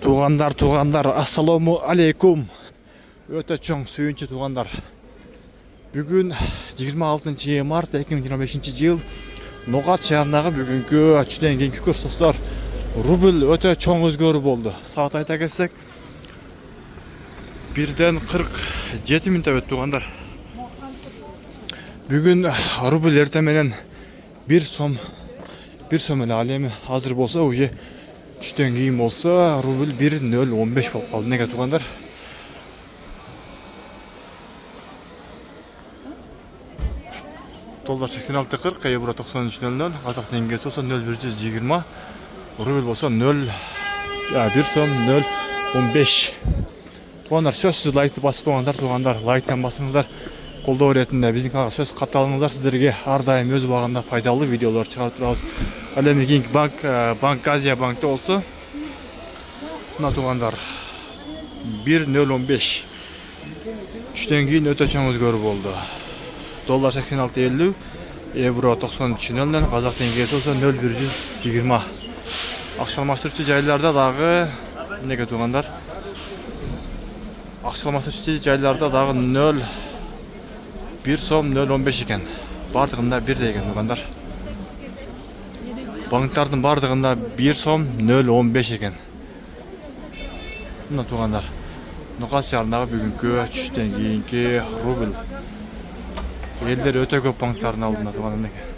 Туғандар, ассаламу алейкум. Өте чоң сүйінші туғандар. Бүгін 26 март 2025 жыл Ноғат шаарындағы бүгінгі үчтен кийинки курс достор. Рубль өте чоң өзгөрүү болду. Саат айта келсек 1-ден 47 минут өтті туғандар. Бүгін рубль эртең менен 1 сом эле алеми азыр болса уже үчтен кийин болса рубль 1.015 болуп калды. Неге туғандар? Доллар 86.40, евро 93.00, казак теңгеси болсо 0.120, рубль болсо 1 сом 0.15. Туғандар, сөзсүз лайкты басып туғандар, лайктан басыңыздар. Колдоо иретинде биздин каналга сөз катталыңыздар. Сиздерге ар дайым өз убагында пайдалуу видеолор чыгарып турабыз. Ал эми кийинки банк Азия банкта болсо мына туғандар 1.015. Үчтен кийин өтө чоң өзгөрүү болду. Доллар 86.50, евро 93.00, казак теңгеси болсо 0.120. Акчаламаштырчу жайларда дагы неге туғандар? Акчаламаштырчу жайларда дагы 1 сом 0.15 экен. Бардыгында 1 деген туғандар. Банктардын бардыгында 1 сом 0.15 экен. Мына туғандар. Ноғат шаарындагы бүгүнкү түштөн кийинки рубль. Элдер өтө көп банктардын алдында туган экен.